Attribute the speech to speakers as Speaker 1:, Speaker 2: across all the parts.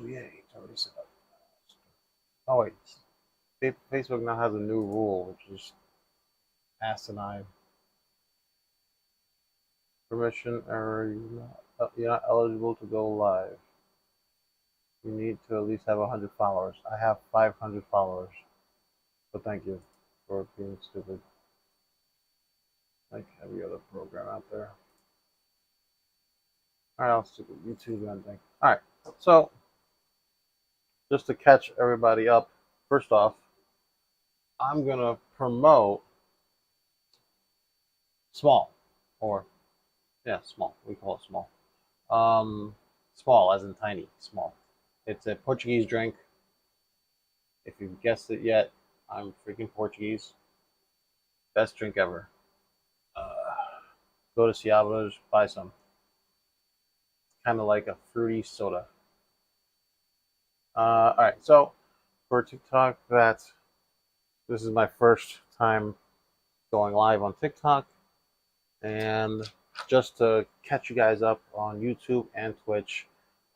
Speaker 1: create. Already set up. Oh wait, Facebook now has a new rule, which is asinine. Permission error. You're not eligible to go live. You need to at least have 100 followers. I have 500 followers. But thank you for being stupid. Like every other program out there. Alright, I'll stick with YouTube and thing. Alright, so just to catch everybody up, first off, I'm gonna promote small, or yeah, small. We call it small. Small as in tiny, small. It's a Portuguese drink. If you've guessed it yet, I'm freaking Portuguese. Best drink ever. Go to Ciabo's, buy some. Kind of like a fruity soda. All right, so for TikTok, this is my first time going live on TikTok, and just to catch you guys up on YouTube and Twitch,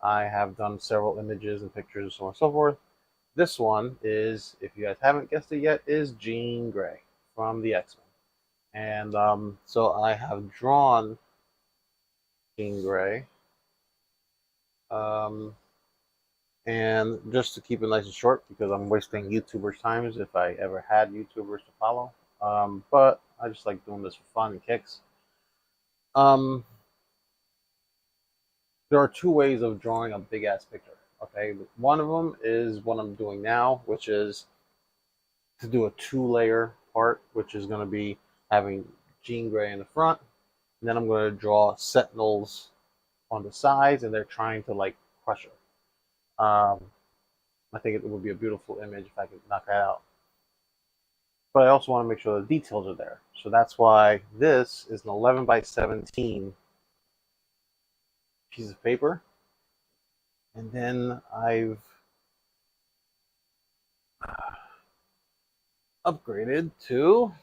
Speaker 1: I have done several images and pictures, so on and so forth. This one is, if you guys haven't guessed it yet, is Jean Grey from the X-Men. And so I have drawn Jean Grey. And just to keep it nice and short, because I'm wasting YouTubers' times if I ever had YouTubers to follow. But I just like doing this for fun and kicks. There are two ways of drawing a big ass picture. Okay, one of them is what I'm doing now, which is to do a 2-layer part, which is going to be having Jean Grey in the front, and then I'm going to draw Sentinels on the sides, and they're trying to like crush her. I think it would be a beautiful image if I could knock that out. But I also want to make sure the details are there. So that's why this is an 11 by 17 piece of paper. And then I've upgraded to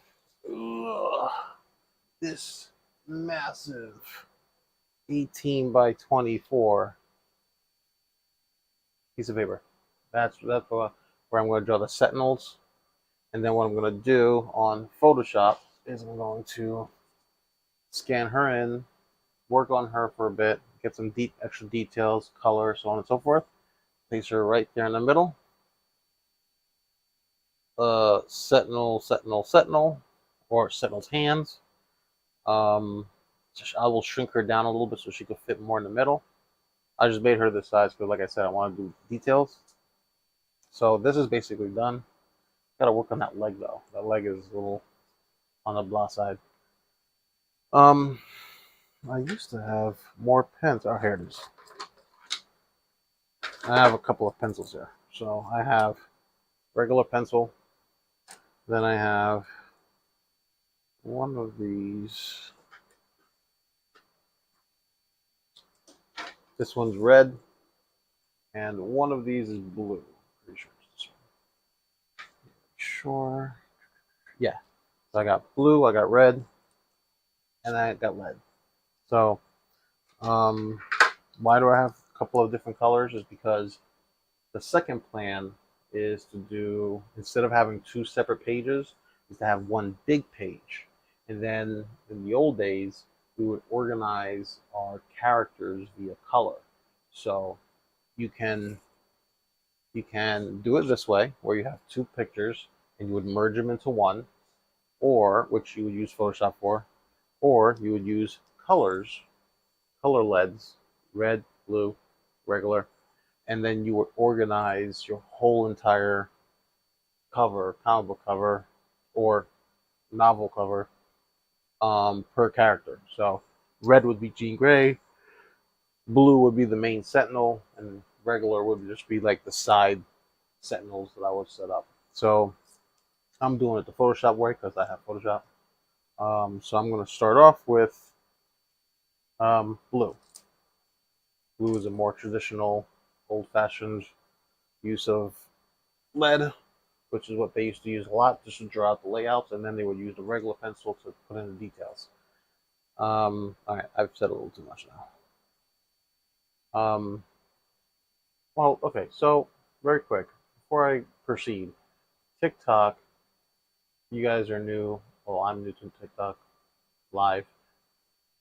Speaker 1: this massive 18 by 24 piece of paper. That's where I'm going to draw the Sentinels. And then what I'm going to do on Photoshop is I'm going to scan her in, work on her for a bit, get some deep extra details, color, so on and so forth. Place her right there in the middle. Sentinel, or Sentinel's hands. I will shrink her down a little bit so she could fit more in the middle. I just made her this size because, like I said, I want to do details. So this is basically done. Gotta work on that leg though. That leg is a little on the blah side. I used to have more pens. Oh, here it is. I have a couple of pencils here. So I have regular pencil. Then I have one of these. This one's red, and one of these is blue. Pretty sure it's this one. Sure. Yeah. So I got blue, I got red, and I got lead. So, why do I have a couple of different colors? Is because the second plan is to do, instead of having 2 separate pages, is to have one big page. And then in the old days, we would organize our characters via color. So you can do it this way, where you have 2 pictures and you would merge them into one, or which you would use Photoshop for, or you would use color LEDs, red, blue, regular, and then you would organize your whole entire cover, comic book cover, or novel cover, per character. So red would be Jean Grey, blue would be the main Sentinel, and regular would just be like the side Sentinels that I would set up. So I'm doing it the Photoshop way because I have Photoshop. So I'm going to start off with blue. Blue is a more traditional, old-fashioned use of lead, which is what they used to use a lot just to draw out the layouts, and then they would use the regular pencil to put in the details. All right, I've said a little too much now. Well, okay, so very quick before I proceed, TikTok, you guys are new. Well, I'm new to TikTok live,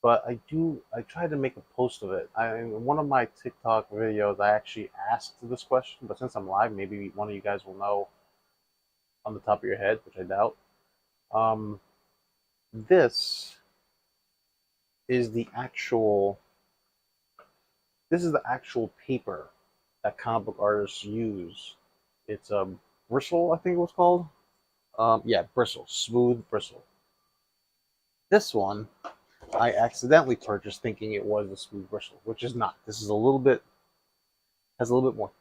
Speaker 1: but I tried to make a post of it. In one of my TikTok videos, I actually asked this question, but since I'm live, maybe one of you guys will know on the top of your head, which I doubt. Um, this is the actual this is the actual paper that comic book artists use. It's a bristle, I think it was called. Yeah, bristle, smooth bristle. This one I accidentally purchased thinking it was a smooth bristle, which is not. This is a little bit has a little bit more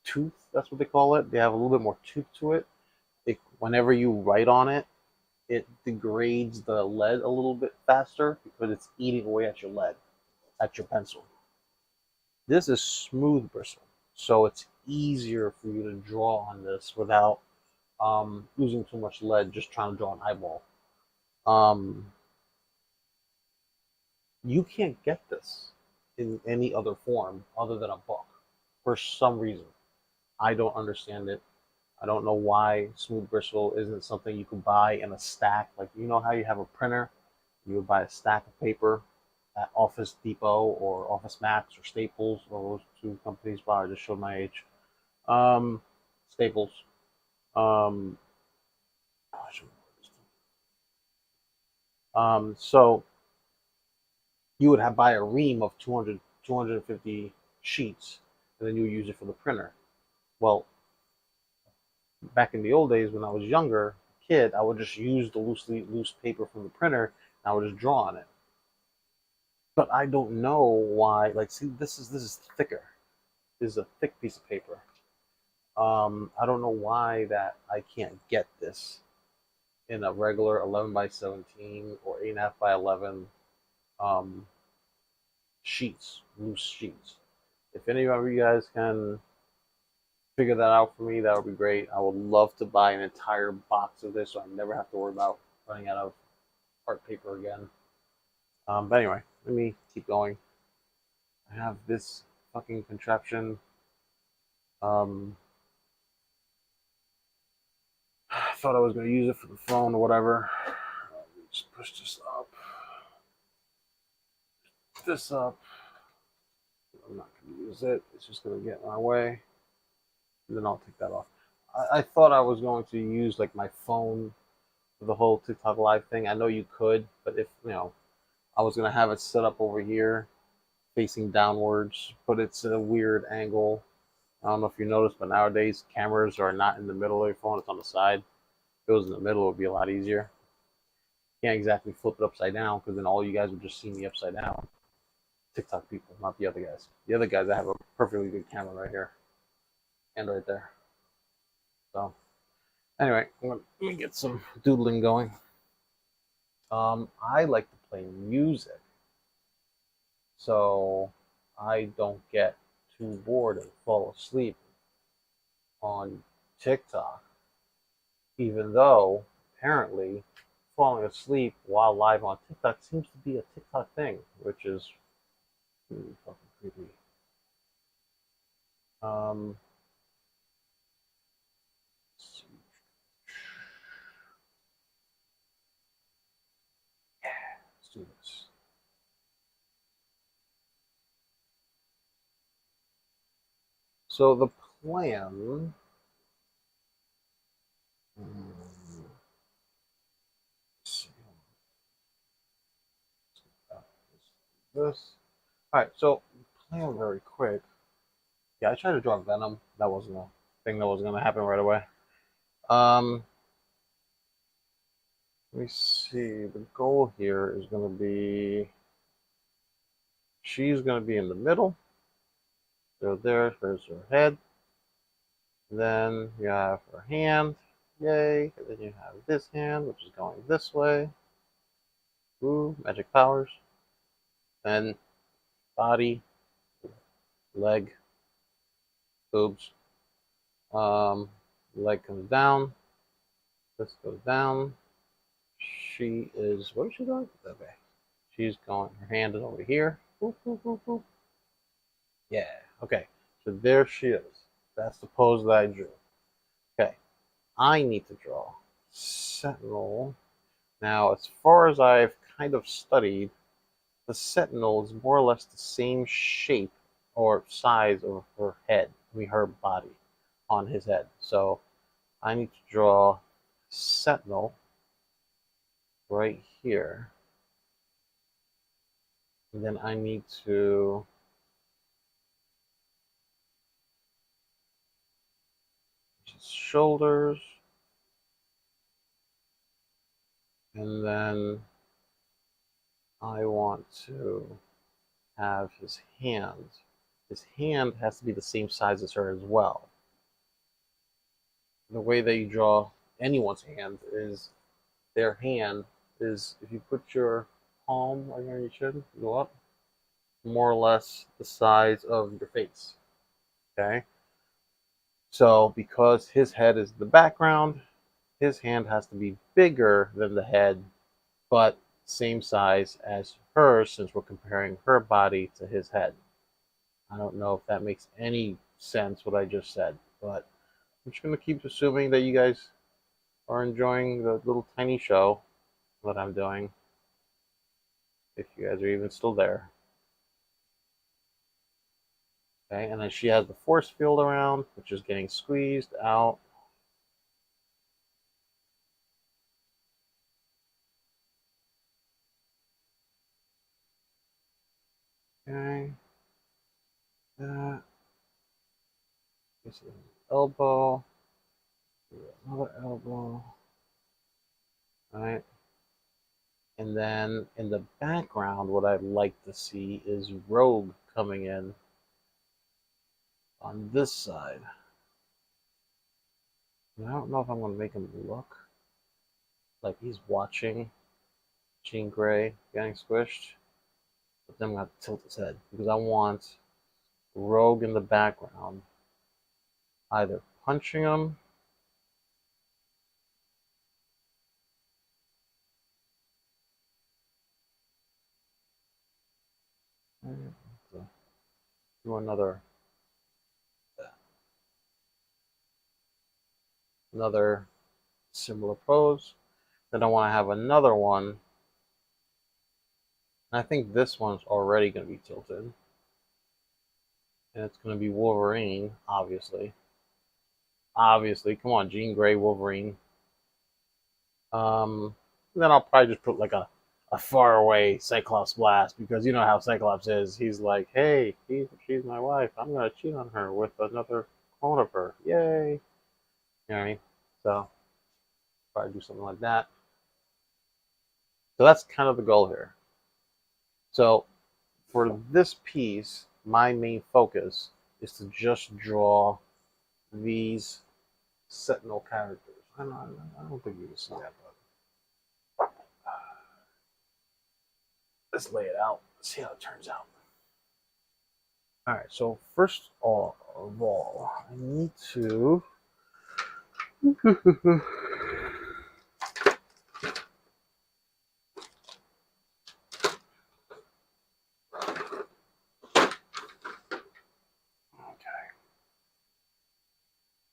Speaker 1: tooth. That's what they call it. They have a little bit more tooth to it. Whenever you write on it, it degrades the lead a little bit faster because it's eating away at your lead, at your pencil. This is smooth bristle, so it's easier for you to draw on this without using too much lead just trying to draw an eyeball. Um, you can't get this in any other form other than a book for some reason. I don't understand it. I don't know why smooth bristle isn't something you can buy in a stack. Like, you know how you have a printer, you would buy a stack of paper at Office Depot or Office Max or Staples, or those two companies. Wow, I just showed my age. Staples. Um, so you would have buy a ream of 250 sheets, and then you would use it for the printer. Well, back in the old days when I was younger, kid, I would just use the loose paper from the printer, and I would just draw on it. But I don't know why. Like, see, this is thicker. This is a thick piece of paper. I don't know why that I can't get this in a regular 11 by 17 or 8.5 by 11 um, sheets, loose sheets. If any of you guys can figure that out for me, that would be great. I would love to buy an entire box of this so I never have to worry about running out of art paper again. But anyway, let me keep going. I have this fucking contraption. I thought I was going to use it for the phone or whatever. Just push this up. I'm not going to use it. It's just going to get in my way. And then I'll take that off. I thought I was going to use like my phone for the whole TikTok live thing. I know you could, but if I was going to have it set up over here, facing downwards, but it's a weird angle. I don't know if you noticed, but nowadays cameras are not in the middle of your phone; it's on the side. If it was in the middle, it would be a lot easier. Can't exactly flip it upside down because then all you guys would just see me upside down. TikTok people, not the other guys. The other guys, I have a perfectly good camera right here and right there. So anyway, let me get some doodling going. I like to play music, so I don't get too bored and fall asleep on TikTok, even though apparently falling asleep while live on TikTok seems to be a TikTok thing, which is really fucking creepy. Um, let's do this. So the plan. This. All right. So plan very quick. Yeah, I tried to draw Venom. That wasn't a thing that was gonna happen right away. Um, Let me see. The goal here is gonna be she's gonna be in the middle. So there's her head. Then you have her hand. Yay. And then you have this hand, which is going this way. Ooh, magic powers. Then body, leg, boobs. Um, Leg comes down. This goes down. She is, what is she doing? Okay. She's going, her hand is over here. Boop, boop, boop, boop. Yeah, okay. So there she is. That's the pose that I drew. Okay, I need to draw Sentinel. Now, as far as I've kind of studied, the Sentinel is more or less the same shape or size of her head, I mean her body on his head. So I need to draw Sentinel right here. And then I need to his shoulders. And then I want to have his hand. His hand has to be the same size as her as well. The way that you draw anyone's hand is their hand is, if you put your palm right here, you should go up, more or less the size of your face. Okay? So because his head is the background, his hand has to be bigger than the head, but same size as hers since we're comparing her body to his head. I don't know if that makes any sense what I just said, but I'm just going to keep assuming that you guys are enjoying the little tiny show that I'm doing, if you guys are even still there. Okay, and then she has the force field around, which is getting squeezed out. Okay, that. This is elbow. Another elbow. All right. And then in the background, what I'd like to see is Rogue coming in on this side. And I don't know if I'm going to make him look like he's watching Jean Grey getting squished, but then I'm going to tilt his head because I want Rogue in the background either punching him do another similar pose. Then I want to have another one. And I think this one's already going to be tilted. And it's going to be Wolverine, obviously. Obviously, come on, Jean Grey, Wolverine. Then I'll probably just put like a far away Cyclops blast because you know how Cyclops is. He's like, hey, she's my wife. I'm going to cheat on her with another clone of her. Yay. You know what I mean? So, probably do something like that. So that's kind of the goal here. So for this piece, my main focus is to just draw these Sentinel characters. I don't think you can see that, but let's lay it out. Let's see how it turns out. All right, so first of all, I need to okay.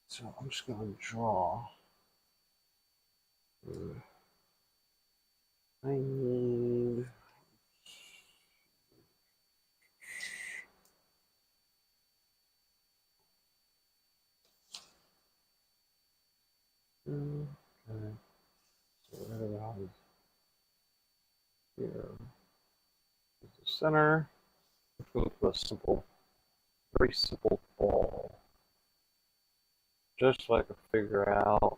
Speaker 1: So I'm just gonna draw. I need. Okay. So whatever the hell is here is the center. I'm going to put a simple, very simple ball, just so I can figure out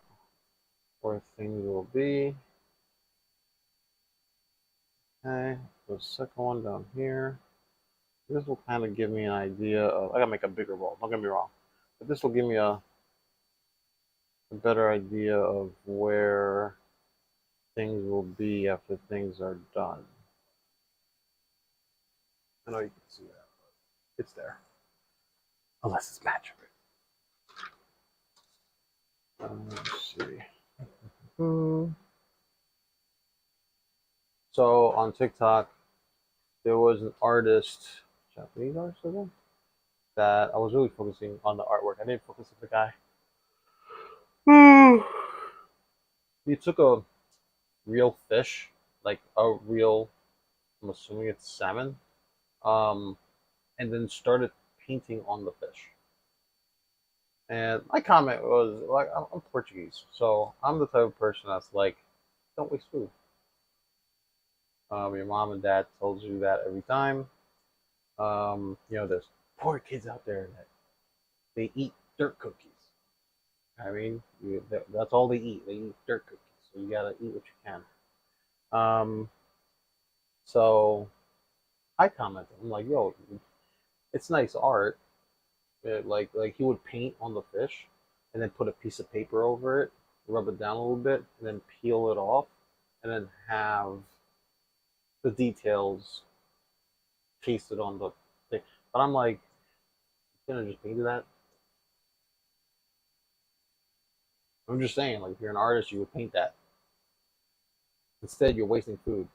Speaker 1: where things will be. Okay, the second one down here. This will kind of give me an idea of. I gotta make a bigger ball. Don't get me wrong, but this will give me a better idea of where things will be after things are done. I know you can see that, but it's there, unless it's magic. Let's see. So on TikTok, there was an artist, Japanese artist, that I was really focusing on the artwork. I didn't focus on the guy. He took a real fish, like a real, I'm assuming it's salmon, um, and then started painting on the fish. And my comment was like, I'm Portuguese, so I'm the type of person that's like, don't waste food. Your mom and dad told you that every time. There's poor kids out there that they eat dirt cookies. I mean, that's all they eat. They eat dirt cookies. So you gotta eat what you can. Um, so I commented, I'm like, yo, it's nice art. Like he would paint on the fish, and then put a piece of paper over it, rub it down a little bit, and then peel it off, and then have the details pasted on the thing. But I'm like, you gonna just paint that? I'm just saying, like, if you're an artist, you would paint that. Instead, you're wasting food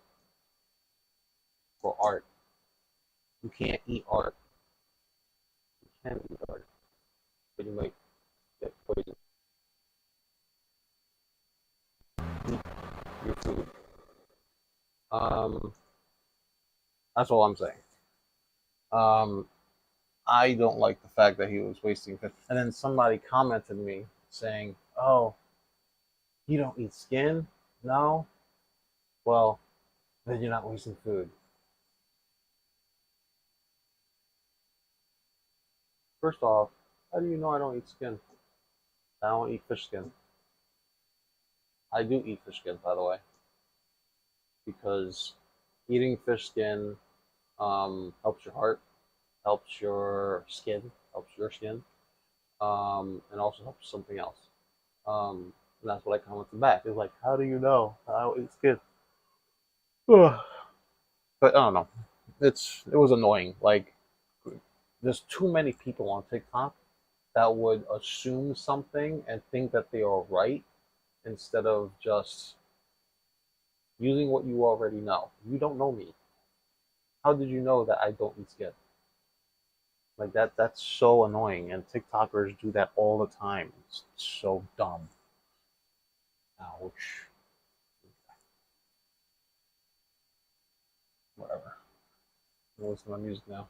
Speaker 1: for art. You can't eat art. You can eat art, but you might get poisoned. Eat your food. Um, that's all I'm saying. Um, I don't like the fact that he was wasting food. And then somebody commented me saying, "Oh, you don't eat skin? No? Well, then you're not wasting food." First off, how do you know I don't eat skin? I don't eat fish skin. I do eat fish skin, by the way, because eating fish skin helps your heart, helps your skin, and also helps something else. And that's what I commented back. It's like, how do you know? I don't eat skin. But I don't know. It was annoying. Like, there's too many people on TikTok that would assume something and think that they are right instead of just using what you already know. You don't know me. How did you know that I don't eat skin? Like that's so annoying, and TikTokers do that all the time. It's so dumb. Ouch. Whatever. I'm listen to my music now.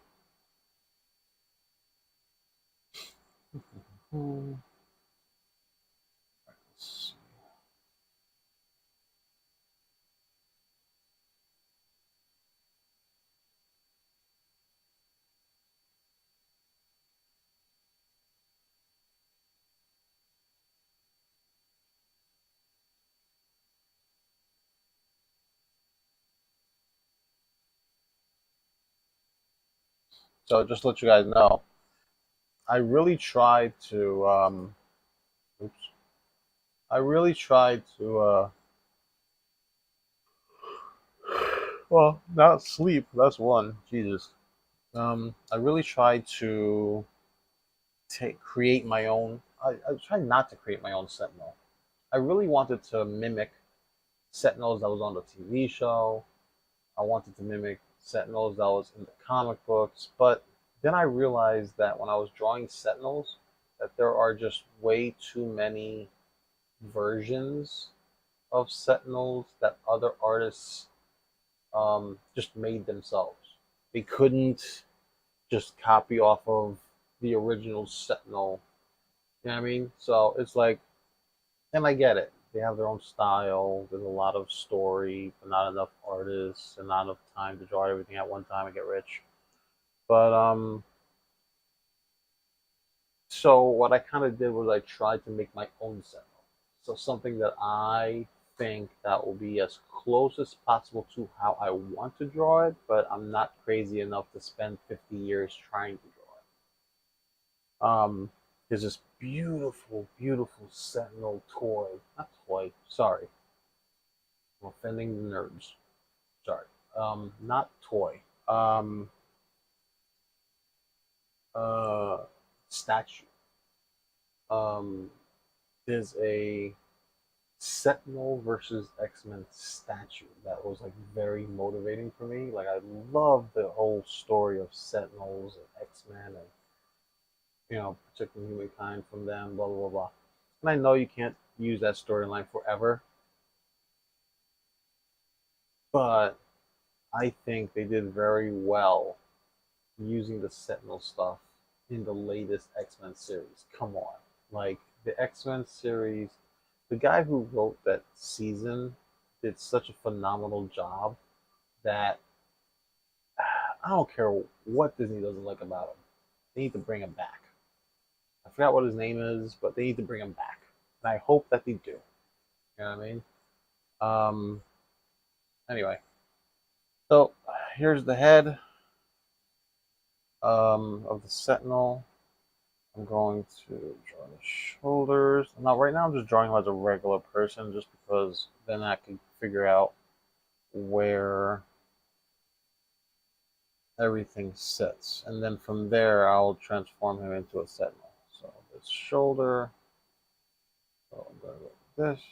Speaker 1: So just to let you guys know, I really tried to oops. I really tried to well, not sleep, that's one. Jesus. I really tried to create my own. I tried not to create my own Sentinel. I really wanted to mimic Sentinels that was on the TV show. I wanted to mimic Sentinels that was in the comic books, but then I realized that when I was drawing Sentinels, that there are just way too many versions of Sentinels that other artists just made themselves. They couldn't just copy off of the original Sentinel. You know what I mean? So it's like, and I get it. They have their own style. There's a lot of story, but not enough artists and not enough time to draw everything at one time and get rich. But so what I kind of did was I tried to make my own Sentinel. So something that I think that will be as close as possible to how I want to draw it, but I'm not crazy enough to spend 50 years trying to draw it. There's this beautiful, beautiful Sentinel toy. Not toy, sorry. I'm offending the nerds. Sorry. Not toy. Um, uh, statue. Um, there's a Sentinel versus X-Men statue that was like very motivating for me. Like I love the whole story of Sentinels and X-Men, and protecting humankind from them, blah blah blah blah. And I know you can't use that storyline forever, but I think they did very well using the Sentinel stuff in the latest X-Men series. Come on. Like the X-Men series, the guy who wrote that season did such a phenomenal job that I don't care what Disney doesn't like about him. They need to bring him back. I forgot what his name is, but they need to bring him back. And I hope that they do. You know what I mean? Um anyway. So here's the head of the Sentinel. I'm going to draw the shoulders. Now, right now, I'm just drawing him as a regular person, just because then I can figure out where everything sits, and then from there, I'll transform him into a Sentinel. So this shoulder, so I'm going to go like this.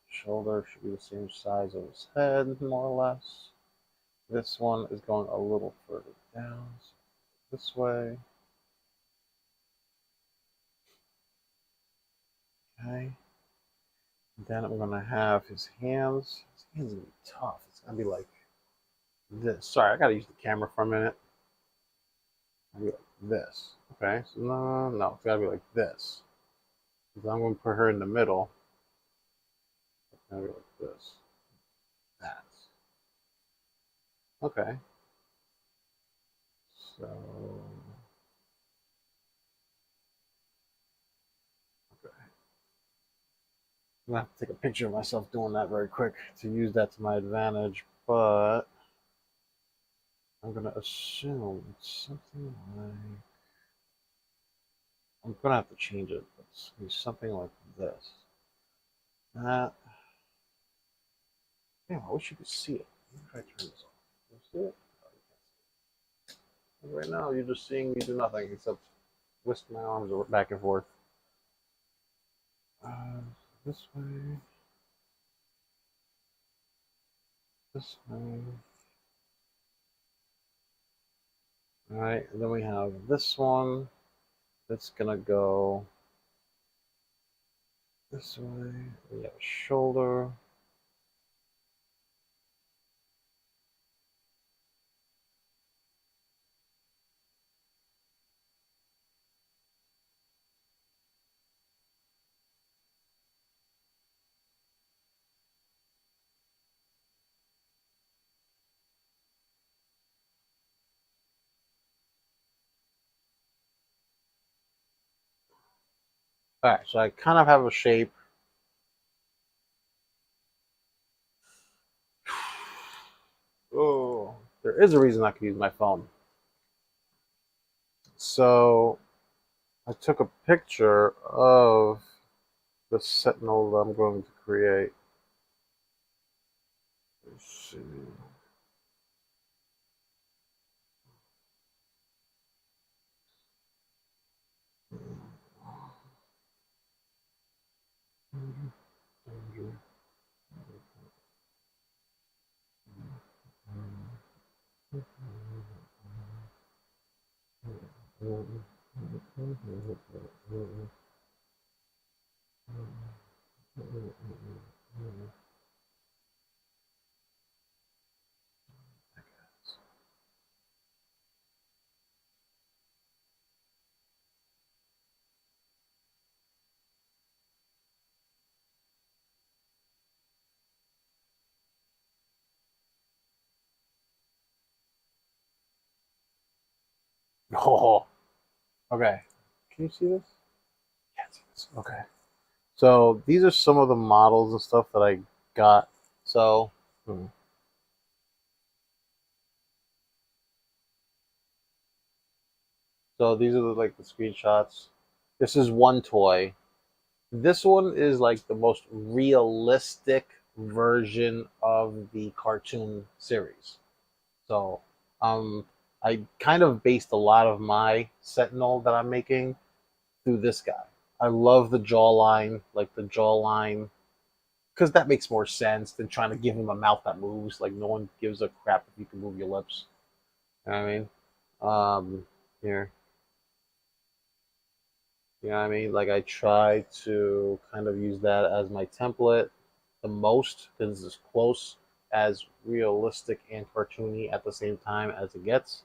Speaker 1: Shoulder should be the same size of his head, more or less. This one is going a little further down, so this way. Okay. Then I'm gonna have his hands. His hands are gonna be tough. It's gonna be like this. Sorry, I gotta use the camera for a minute. I'll be like this. Okay, so no, it's gotta be like this. Because I'm gonna put her in the middle. It's gonna be like this. That's okay. So okay. I'm gonna have to take a picture of myself doing that very quick to use that to my advantage, but I'm gonna assume it's something like I'm gonna have to change it. It's gonna be something like this. That Damn, I wish you could see it. Let me try to turn this off. Can you see it? Oh, you can't see it. Right now, you're just seeing me do nothing except whisk my arms back and forth. Uh, this way, this way. All right, and then we have this one that's gonna go this way. We have a shoulder. All right, so I kind of have a shape. Oh, there is a reason I could use my phone. So I took a picture of the sentinel that I'm going to create. Let's see. Oh, okay. Can you see this? Can't see this. Okay. So these are some of the models and stuff that I got. So, so these are like the screenshots. This is one toy. This one is like the most realistic version of the cartoon series. So, I kind of based a lot of my Sentinel that I'm making through this guy. I love the jawline, like the jawline, because that makes more sense than trying to give him a mouth that moves. Like no one gives a crap if you can move your lips. You know what I mean? Here. You know what I mean? Like I try to kind of use that as my template the most because it's as close as realistic and cartoony at the same time as it gets.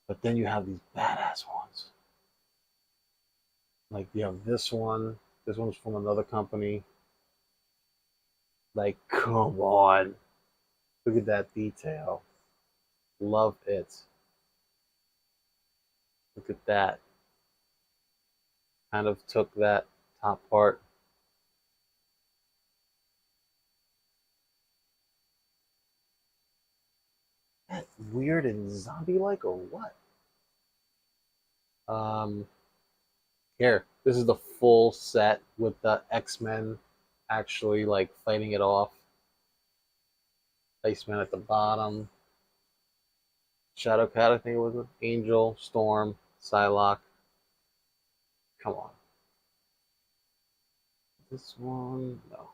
Speaker 1: But then you have these badass ones. Like you have this one. This one's from another company. Like, come on. Look at that detail. Love it. Look at that. Kind of took that top part. That weird and zombie like or what? Um Here, this is the full set with the X-Men actually like fighting it off. Iceman at the bottom. Shadowcat, I think it was. Angel, Storm, Psylocke. Come on. This one, no.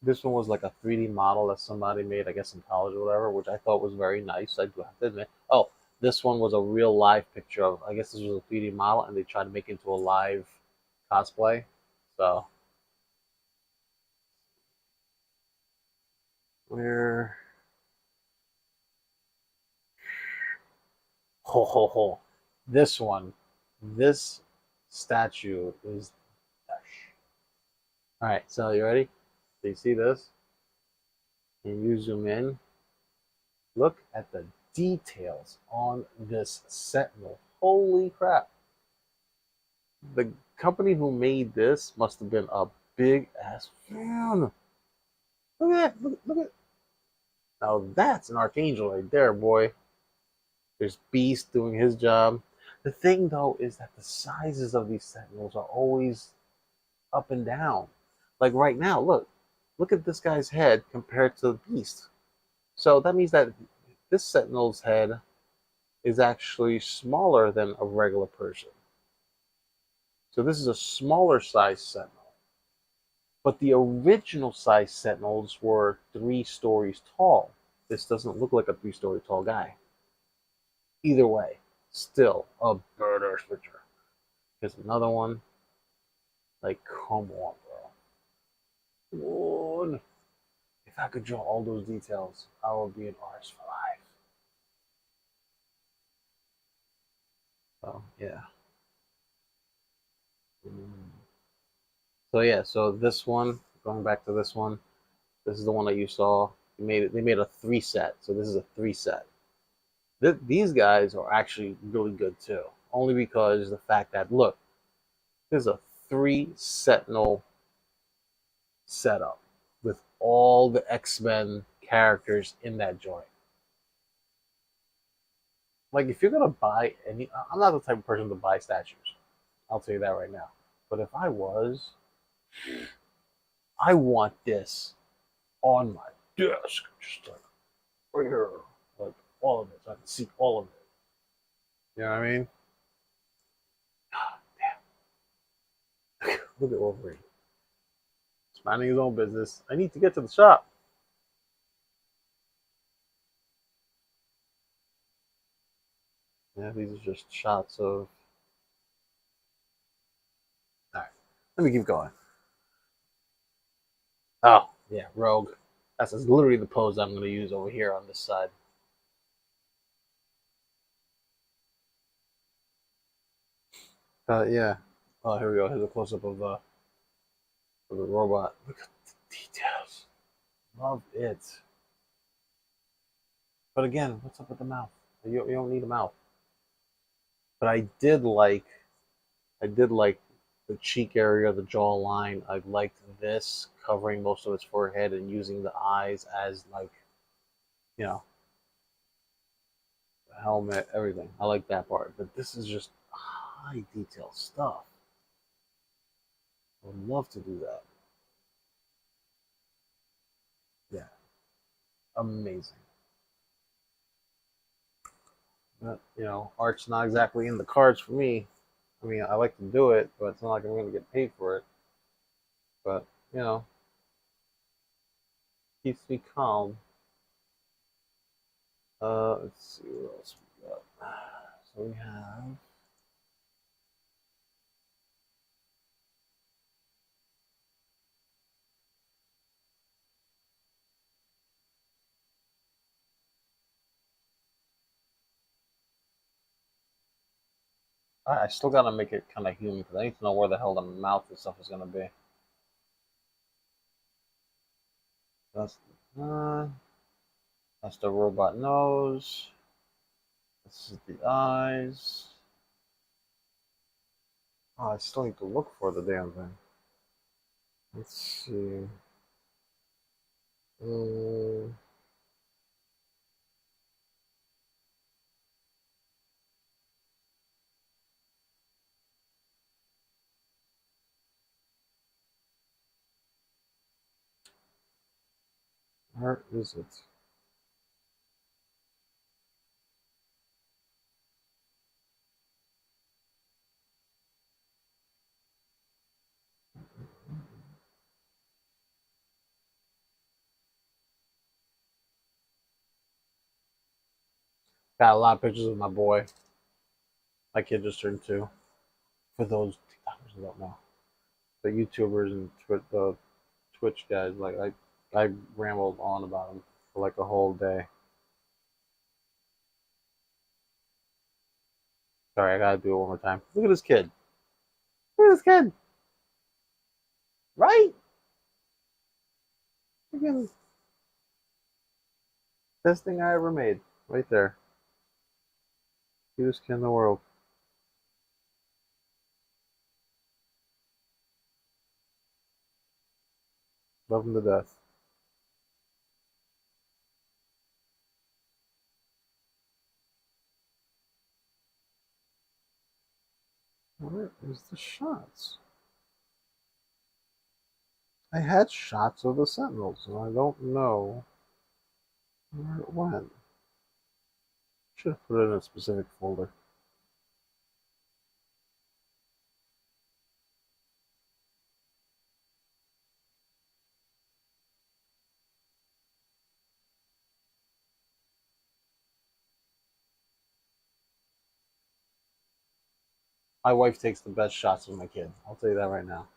Speaker 1: This one was like a 3D model that somebody made, I guess, in college or whatever, which I thought was very nice. I do have to admit. Oh, this one was a real live picture of. I guess this was a 3D model, and they tried to make it into a live cosplay. So where? Ho ho ho! This one, this statue is. All right, so you ready? So you see this? And you zoom in. Look at the details on this Sentinel. Holy crap! The company who made this must have been a big ass fan. Look at that! Look at. Now that's an archangel right there, boy. There's Beast doing his job. The thing though is that the sizes of these Sentinels are always up and down. Like right now, look at this guy's head compared to the Beast. So that means that this Sentinel's head is actually smaller than a regular person. So this is a smaller size Sentinel. But the original size Sentinels were 3 stories tall. This doesn't look like a 3 story tall guy. Either way, still a badass picture. Here's another one. Like, come on, bro. Come on. If I could draw all those details, I would be an artist for life. So, yeah. So, yeah, so this one, going back to this one, this is the one that you saw. They made a 3 set, so this is a 3 set. These guys are actually really good too, only because the fact that look, there's a 3 Sentinel setup with all the X-Men characters in that joint. Like if you're gonna buy any, I'm not the type of person to buy statues. I'll tell you that right now. But if I was, I want this on my desk, just like right here, like all of it, so I can see all of it. You know what I mean? Damn. Look at Wolverine. He's minding his own business. I need to get to the shop. Yeah, these are just shots of. All right, let me keep going. Oh, yeah, Rogue. That's literally the pose I'm going to use over here on this side. Yeah. Oh, here we go. Here's a close up of the robot. Look at the details. Love it. But again, what's up with the mouth? You don't need a mouth. But I did like the cheek area, the jawline. I liked this covering most of its forehead and using the eyes as like, you know, the helmet, everything. I like that part. But this is just high detail stuff. I would love to do that. Yeah, amazing. But art's not exactly in the cards for me. I mean, I like to do it, but it's not like I'm going to get paid for it. But keeps me calm. Let's see what else we got. So we have I still gotta make it kind of human because I need to know where the hell the mouth and stuff is gonna be. That's uh, that's the robot nose. This is the eyes. Oh, I still need to look for the damn thing. Let's see. Mm, where is it? Got a lot of pictures of my boy. My kid just turned 2. For those TikTokers who don't know, the YouTubers and the Twitch guys, like I rambled on about him for like a whole day. Sorry, I gotta do it one more time. Look at this kid. Look at this kid. Right? Freaking best thing I ever made. Right there. Cutest kid in the world. Love him to death. Where is the shots? I had shots of the Sentinels, and I don't know where it went. Should have put it in a specific folder. My wife takes the best shots of my kid. I'll tell you that right now.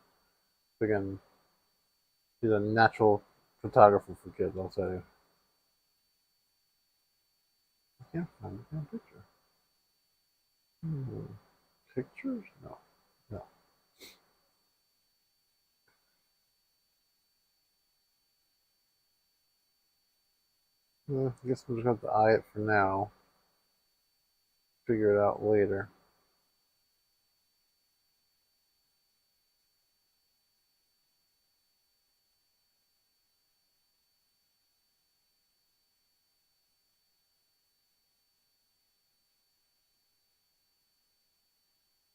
Speaker 1: Again, she's a natural photographer for kids. I'll tell you. I can't find the damn picture. Hmm. Pictures? No, no. I guess we'll just have to eye it for now. Figure it out later.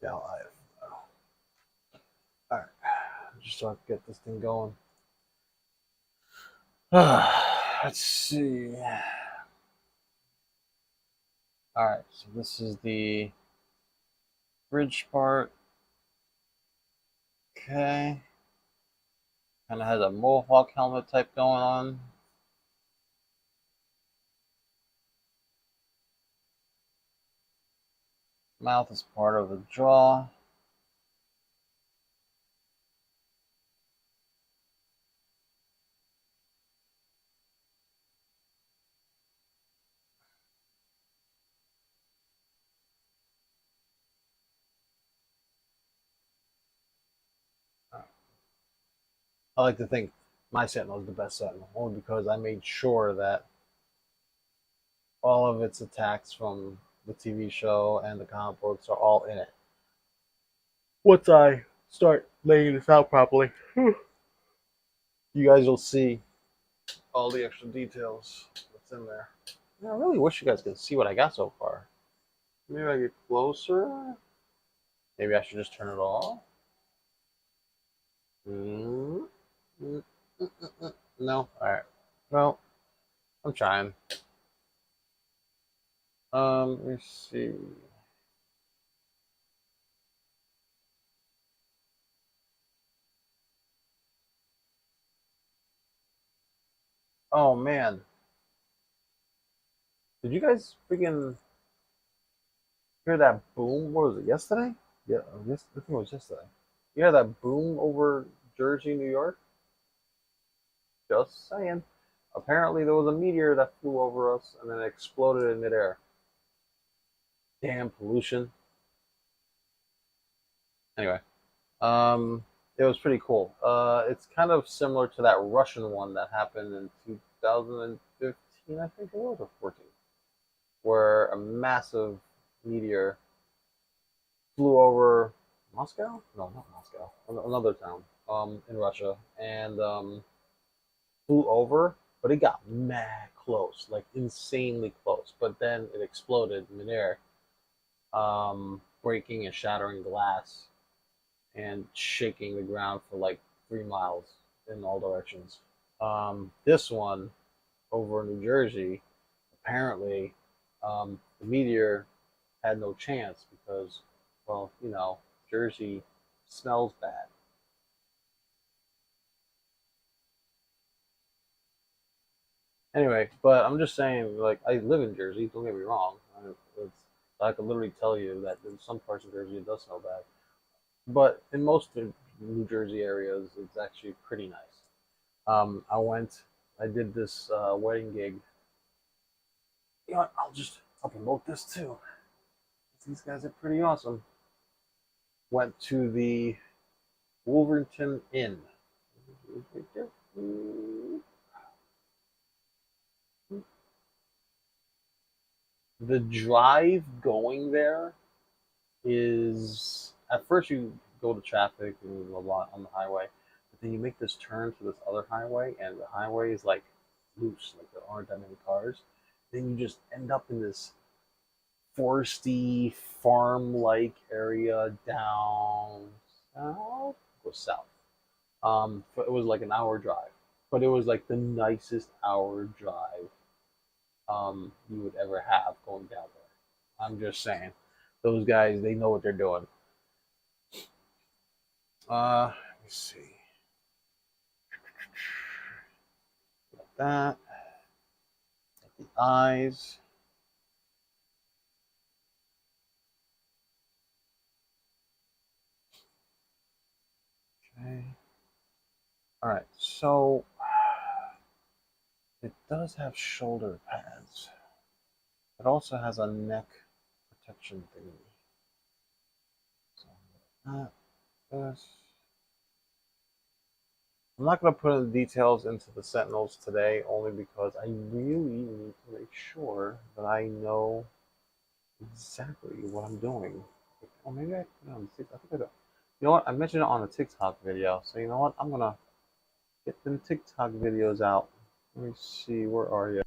Speaker 1: Yeah, I'll eye it for now. All right, just so I can get this thing going. Let's see. All right, so this is the bridge part. Okay. Kind of has a mohawk helmet type going on. Mouth is part of the jaw. I like to think my Sentinel is the best Sentinel, only because I made sure that all of its attacks from the TV show and the comic books are all in it. Once I start laying this out properly, you guys will see all the extra details that's in there. I really wish you guys could see what I got so far. Maybe I get closer. Maybe I should just turn it off. Mm, mm, No. All right. Well, I'm trying. Let me see. Oh man, did you guys freaking hear that boom? What was it? Yesterday? Yeah, yes. I think it was yesterday. You hear that boom over Jersey, New York? Just saying. Apparently, there was a meteor that flew over us and then exploded in midair. Damn pollution. Anyway, it was pretty cool. It's kind of similar to that Russian one that happened in 2015, I think it was, or 14, where a massive meteor flew over Moscow? No, not Moscow. Another town in Russia, and flew over, but it got mad close, like insanely close. But then it exploded in midair, breaking and shattering glass and shaking the ground for like 3 miles in all directions. This one over in New Jersey, apparently, the meteor had no chance because, well, Jersey smells bad. Anyway, but I'm just saying, like, I live in Jersey. Don't get me wrong. I could literally tell you that in some parts of Jersey it does smell bad, but in most of New Jersey areas, it's actually pretty nice. I went, I did this wedding gig. You know what? I'll promote this too. These guys are pretty awesome. Went to the Wolverton Inn. The drive going there is at first you go to traffic and a lot on the highway, but then you make this turn to this other highway, and the highway is like loose, like there aren't that many cars. Then you just end up in this foresty farm-like area down south. Go south. It was like an hour drive, but it was like the nicest hour drive you would ever have going down there. I'm just saying, those guys they know what they're doing. Let me see. Got that. Got the eyes. Okay. All right. So it does have shoulder pads. It also has a neck protection thingy. So that, this. I'm not going to put in the details into the Sentinels today, only because I really need to make sure that I know exactly what I'm doing. Or maybe I put it on TikTok. I think I do. You know what? I mentioned it on a TikTok video. So you know what? I'm gonna get them TikTok videos out. Let me see. Where are you?